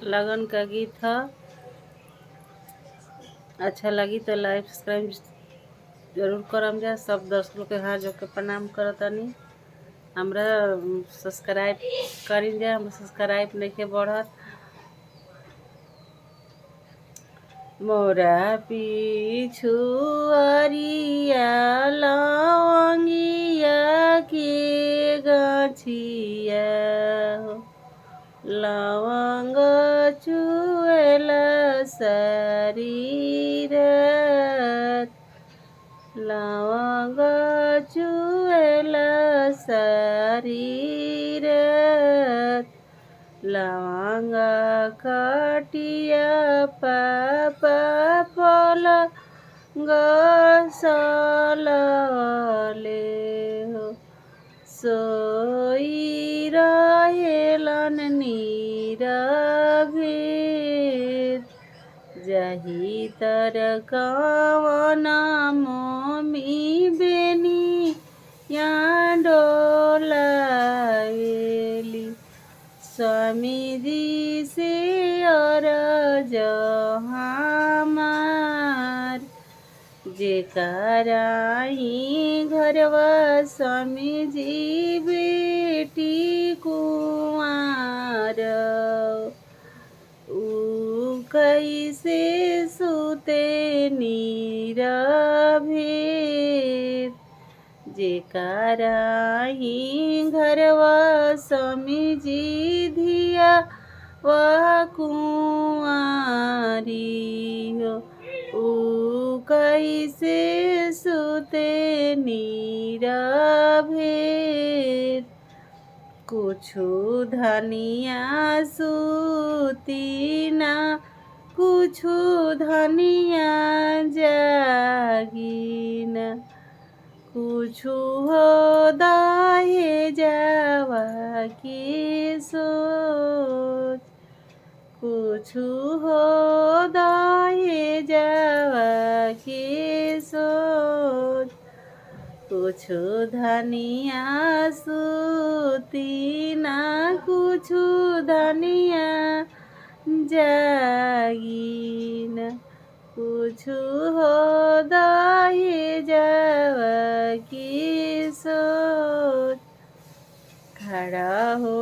लगन का गीत है। अच्छा लगी तो लाइक सब्सक्राइब जरूर करम जा। सब दर्शक लोग के हाथ जोड़ के प्रणाम करतनी। हमरा सब्सक्राइब करी जा। हमरा सब्सक्राइब नहीं बढ़त। मोरा पिछुआरिया लवंगिया के गाछिया हो। लवंग चुएला शरीरत। लवंग चुएला शरीरत। लवंग खटिया पापा पलंग सलले हो। सोई रहेलन नीरभित। जाहि तर कवन मम्मी बेनी या डोलावेली। स्वामी जी से अरज हमार। जेकराही घरवा स्वामी जी बेटी कुंवार। ऊ कैसे सुते नीरभित। जेकराही घरवा स्वामी जी धिया वह कुंवारी हो। ऊ कैसे सुते नीरभित। कुछु धनिया सूती ना कुछु धनिया जागी ना। कुछु हो दहेजवा की सोच। कुछु हो दहेजवा की सोच। कुछु धनिया सूती ना कुछु धनिया जागी ना। कुछु हो दहेजवा की सोच। खड़ा हो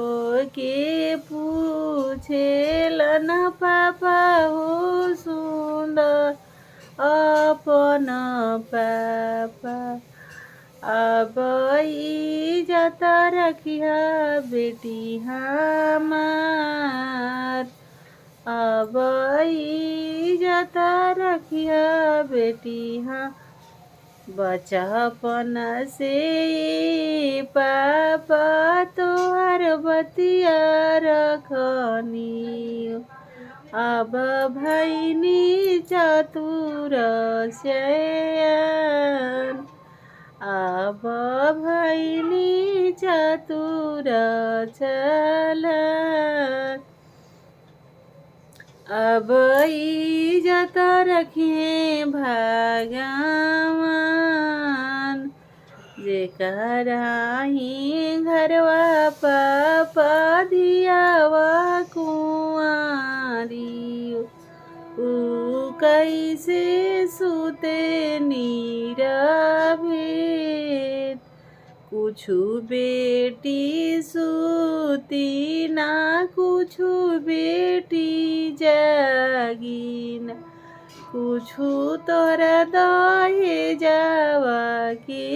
के पूछेलन पापा हो सुंदर अपन पापा। अब इज्जत रखिया बेटी हमार। अब इज्जत रखिया बेटी हमार। बचपन से पापा तोहर बतिया रखनी। अब भैनी चतुर सयान। अब भैनी चतुर चालाक। अब इज्जत रखिए भगवान। जेकराही घरवा पापा धियावा कुंवारी। ऊ कैसे सुते नीरभित। कुछु बेटी सूती ना कुछु बेटी जागी ना। कुछु तोरा दहेजवा के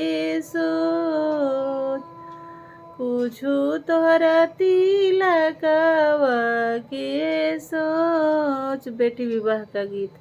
सोच। कुछु तोरा तिलकवा के सोच। बेटी विवाह का गीत।